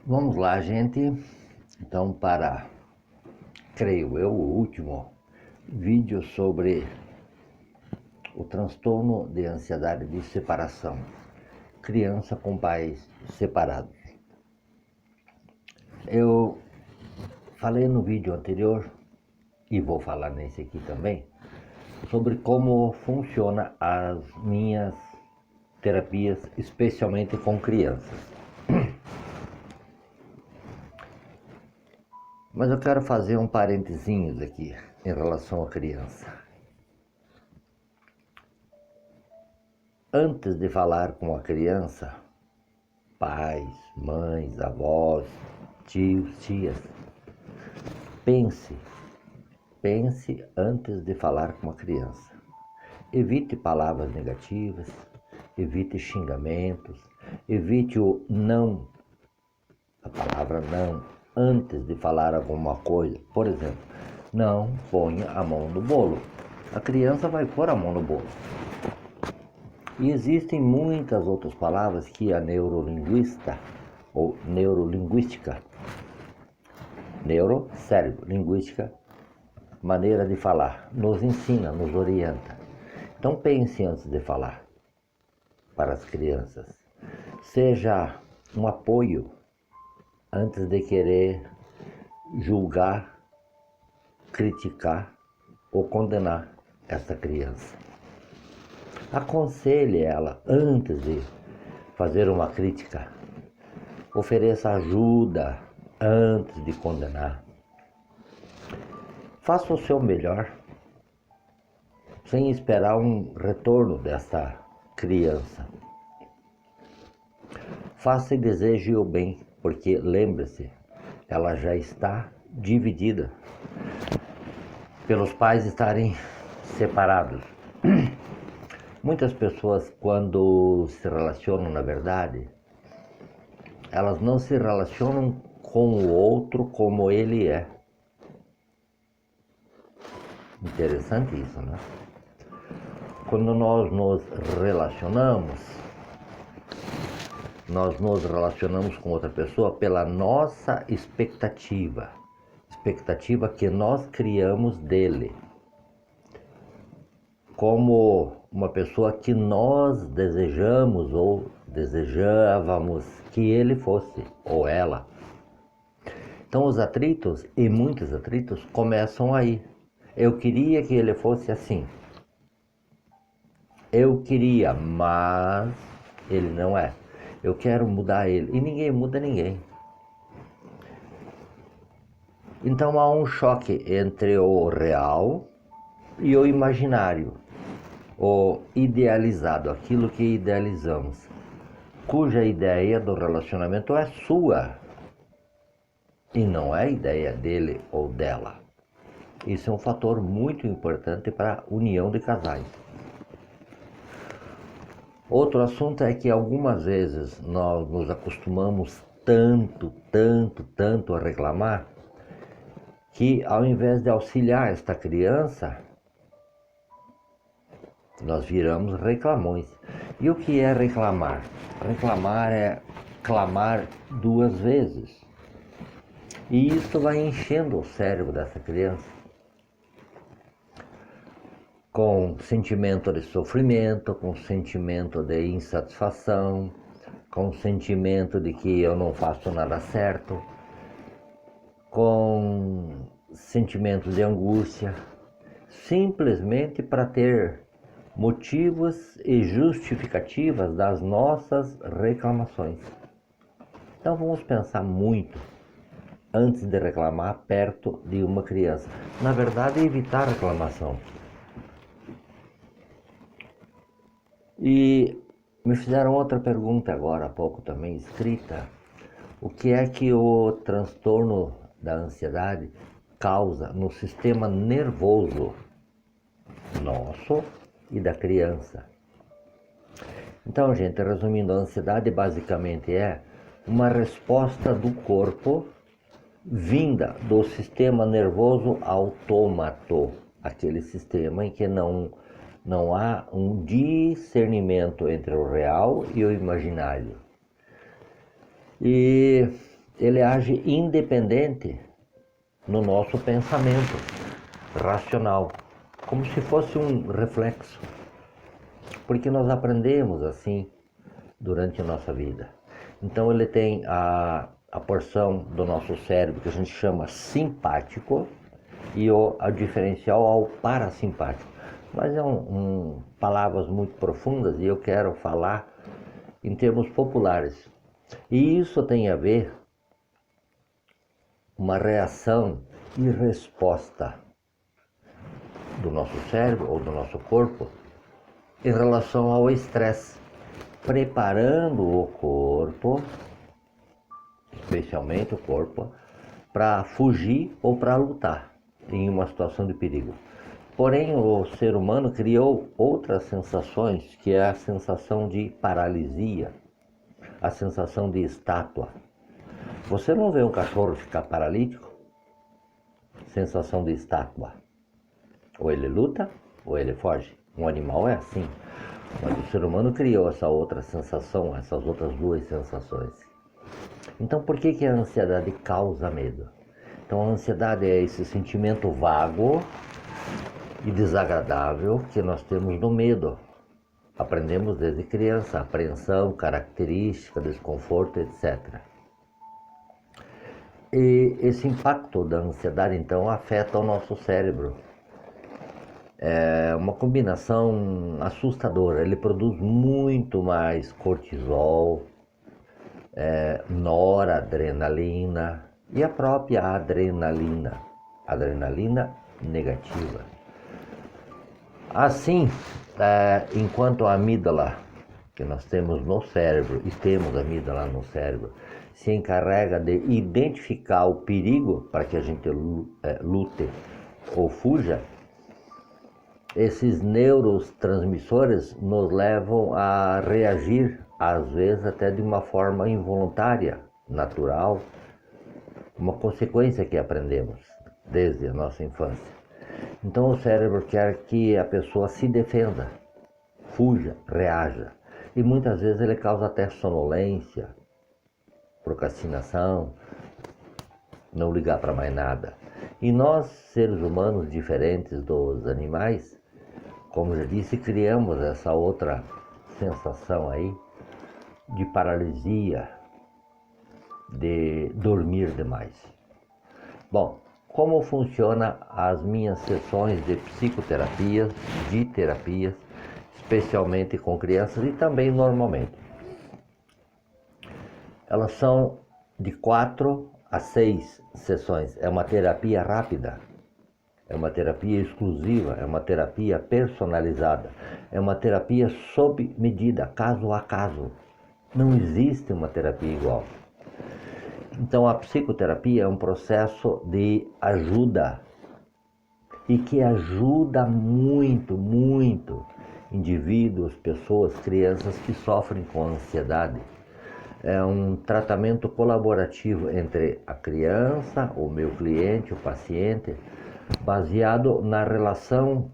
Vamos lá, gente. Então, creio eu, o último vídeo sobre o transtorno de ansiedade de separação. Criança com pais separados. Eu falei no vídeo anterior, e vou falar nesse aqui também, sobre como funciona as minhas terapias, especialmente com crianças. Mas eu quero fazer um parentezinhos aqui em relação à criança. Antes de falar com a criança, pais, mães, avós, tios, tias, pense antes de falar com a criança. Evite palavras negativas, evite xingamentos, evite o não, a palavra não, antes de falar alguma coisa. Por exemplo, não ponha a mão no bolo. A criança vai pôr a mão no bolo. E existem muitas outras palavras que a neurolinguista ou neurolinguística, neuro, cérebro, linguística, maneira de falar, nos ensina, nos orienta. Então pense antes de falar para as crianças. Seja um apoio antes de querer julgar, criticar ou condenar essa criança. Aconselhe ela antes de fazer uma crítica. Ofereça ajuda antes de condenar. Faça o seu melhor, sem esperar um retorno dessa criança. Faça e deseje o bem, porque lembre-se, ela já está dividida pelos pais estarem separados. Muitas pessoas, quando se relacionam, na verdade, elas não se relacionam com o outro como ele é. Interessante isso, né? Quando nós nos relacionamos com outra pessoa pela nossa expectativa que nós criamos dele, como uma pessoa que nós desejamos ou desejávamos que ele fosse, ou ela. Então os atritos, e muitos atritos, começam aí. Eu queria que ele fosse assim. Eu queria, mas ele não é. Eu quero mudar ele. E ninguém muda ninguém. Então há um choque entre o real e o imaginário. O idealizado, aquilo que idealizamos, cuja ideia do relacionamento é sua e não é a ideia dele ou dela. Isso é um fator muito importante para a união de casais. Outro assunto é que algumas vezes nós nos acostumamos tanto a reclamar, que ao invés de auxiliar esta criança, nós viramos reclamões. E o que é reclamar? Reclamar é clamar duas vezes. E isso vai enchendo o cérebro dessa criança com sentimento de sofrimento, com sentimento de insatisfação, com sentimento de que eu não faço nada certo, com sentimento de angústia, simplesmente para ter motivos e justificativas das nossas reclamações. Então vamos pensar muito antes de reclamar perto de uma criança. Na verdade, evitar reclamação. E me fizeram outra pergunta agora há pouco também, escrita. O que é que o transtorno da ansiedade causa no sistema nervoso nosso e da criança? Então, gente, resumindo, a ansiedade basicamente é uma resposta do corpo vinda do sistema nervoso autômato, aquele sistema em que não há um discernimento entre o real e o imaginário. E ele age independente no nosso pensamento racional, como se fosse um reflexo, porque nós aprendemos assim durante a nossa vida. Então ele tem a porção do nosso cérebro que a gente chama simpático e a diferencial ao parasimpático. Mas é palavras muito profundas e eu quero falar em termos populares. E isso tem a ver uma reação e resposta do nosso cérebro ou do nosso corpo em relação ao estresse, preparando o corpo, especialmente o corpo, para fugir ou para lutar em uma situação de perigo. Porém, o ser humano criou outras sensações, que é a sensação de paralisia, a sensação de estátua. Você não vê um cachorro ficar paralítico? Sensação de estátua. Ou ele luta, ou ele foge. Um animal é assim. Mas o ser humano criou essa outra sensação, essas outras duas sensações. Então, por que a ansiedade causa medo? Então, a ansiedade é esse sentimento vago e desagradável que nós temos no medo. Aprendemos desde criança, apreensão, característica, desconforto, etc. E esse impacto da ansiedade, então, afeta o nosso cérebro. É uma combinação assustadora. Ele produz muito mais cortisol, noradrenalina e a própria adrenalina negativa. Assim, enquanto a amígdala, que nós temos no cérebro, e temos a amígdala no cérebro, se encarrega de identificar o perigo para que a gente lute ou fuja, esses neurotransmissores nos levam a reagir, às vezes até de uma forma involuntária, natural, uma consequência que aprendemos desde a nossa infância. Então o cérebro quer que a pessoa se defenda, fuja, reaja. E muitas vezes ele causa até sonolência, procrastinação, não ligar para mais nada. E nós, seres humanos diferentes dos animais, como já disse, criamos essa outra sensação aí de paralisia, de dormir demais. Bom, como funciona as minhas sessões de psicoterapias, de terapias, especialmente com crianças e também normalmente? Elas são de 4 a 6 sessões. É uma terapia rápida, é uma terapia exclusiva, é uma terapia personalizada, é uma terapia sob medida, caso a caso. Não existe uma terapia igual. Então a psicoterapia é um processo de ajuda e que ajuda muito, muito indivíduos, pessoas, crianças que sofrem com ansiedade. É um tratamento colaborativo entre a criança, o meu cliente, o paciente, baseado na relação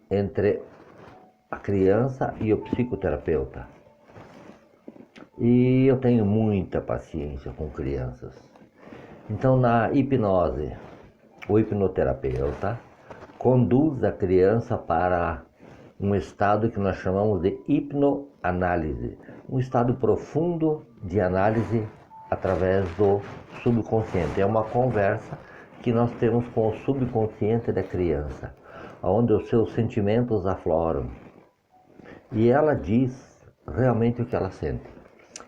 entre a criança e o psicoterapeuta. E eu tenho muita paciência com crianças. Então, na hipnose, o hipnoterapeuta conduz a criança para um estado que nós chamamos de hipnoanálise, um estado profundo de análise através do subconsciente. É uma conversa que nós temos com o subconsciente da criança, onde os seus sentimentos afloram. E ela diz realmente o que ela sente.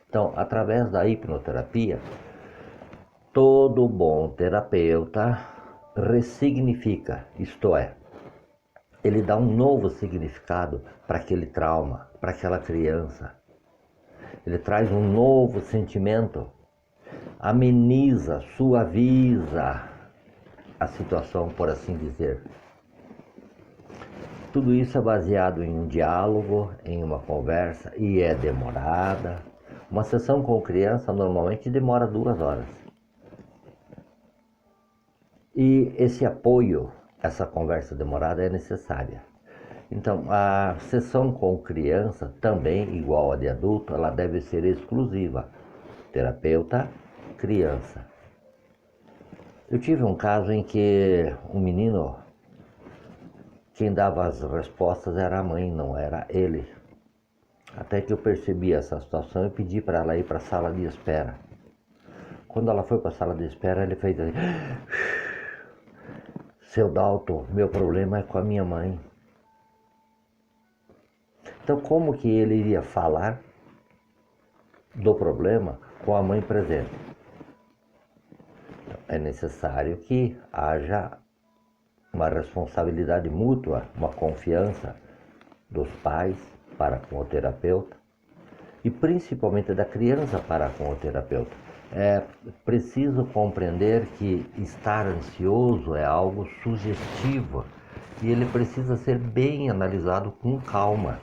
Então, através da hipnoterapia, todo bom terapeuta ressignifica, isto é, ele dá um novo significado para aquele trauma, para aquela criança. Ele traz um novo sentimento, ameniza, suaviza a situação, por assim dizer. Tudo isso é baseado em um diálogo, em uma conversa, e é demorada. Uma sessão com criança normalmente demora 2 horas. E esse apoio, essa conversa demorada é necessária. Então, a sessão com criança, também igual a de adulto, ela deve ser exclusiva. Terapeuta, criança. Eu tive um caso em que um menino, quem dava as respostas era a mãe, não era ele. Até que eu percebi essa situação e pedi para ela ir para a sala de espera. Quando ela foi para a sala de espera, ele fez assim: seu Dalton, meu problema é com a minha mãe. Então, como que ele iria falar do problema com a mãe presente? Então, é necessário que haja uma responsabilidade mútua, uma confiança dos pais para com o terapeuta e principalmente da criança para com o terapeuta. É preciso compreender que estar ansioso é algo sugestivo e ele precisa ser bem analisado com calma,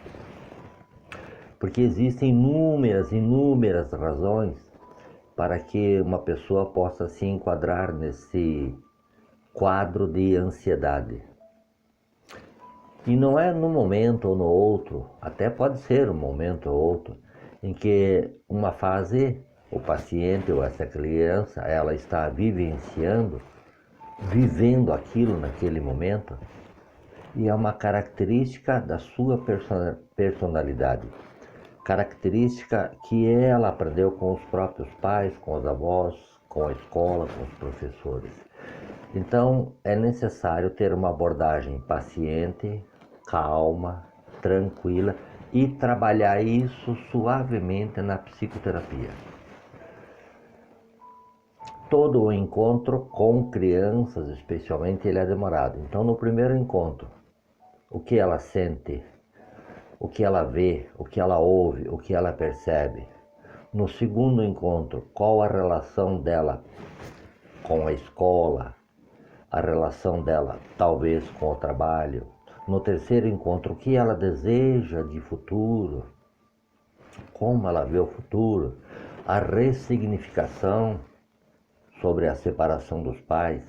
porque existem inúmeras razões para que uma pessoa possa se enquadrar nesse quadro de ansiedade. E não é num momento ou no outro, até pode ser um momento ou outro, em que uma fase, o paciente ou essa criança, ela está vivenciando, vivendo aquilo naquele momento, e é uma característica da sua personalidade, característica que ela aprendeu com os próprios pais, com os avós, com a escola, com os professores. Então, é necessário ter uma abordagem paciente, calma, tranquila e trabalhar isso suavemente na psicoterapia. Todo o encontro com crianças, especialmente, ele é demorado. Então, no primeiro encontro, o que ela sente, o que ela vê, o que ela ouve, o que ela percebe. No segundo encontro, qual a relação dela com a escola, a relação dela talvez com o trabalho. No terceiro encontro, o que ela deseja de futuro, como ela vê o futuro, a ressignificação sobre a separação dos pais.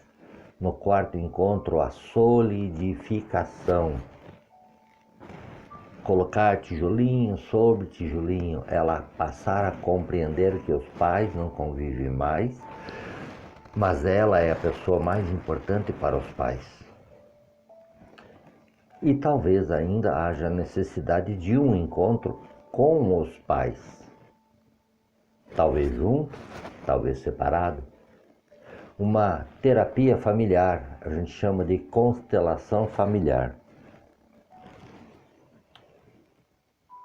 No quarto encontro, a solidificação. Colocar tijolinho sobre tijolinho, ela passar a compreender que os pais não convivem mais, mas ela é a pessoa mais importante para os pais. E talvez ainda haja necessidade de um encontro com os pais. Talvez junto, talvez separado. Uma terapia familiar, a gente chama de constelação familiar.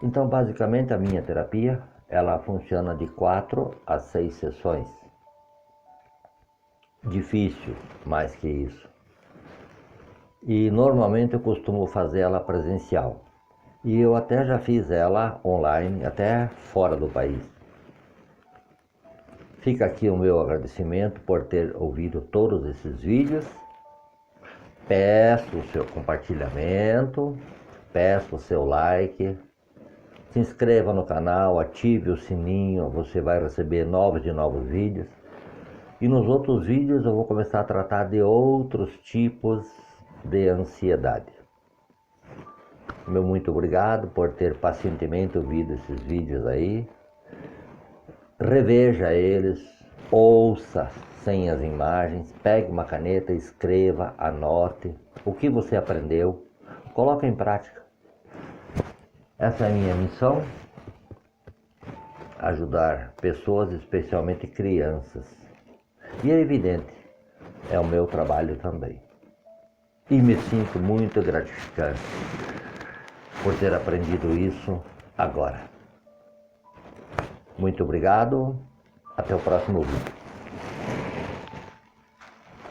Então, basicamente, a minha terapia, ela funciona de 4 a 6 sessões. Difícil, mais que isso. E normalmente eu costumo fazer ela presencial. E eu até já fiz ela online, até fora do país. Fica aqui o meu agradecimento por ter ouvido todos esses vídeos. Peço o seu compartilhamento, peço o seu like. Se inscreva no canal, ative o sininho, você vai receber novos vídeos. E nos outros vídeos eu vou começar a tratar de outros tipos de ansiedade. Meu muito obrigado por ter pacientemente ouvido esses vídeos aí. Reveja eles, ouça sem as imagens, pegue uma caneta, escreva, anote o que você aprendeu, coloque em prática. Essa é a minha missão, ajudar pessoas, especialmente crianças. E é evidente, é o meu trabalho também. E me sinto muito gratificante por ter aprendido isso agora. Muito obrigado, até o próximo vídeo.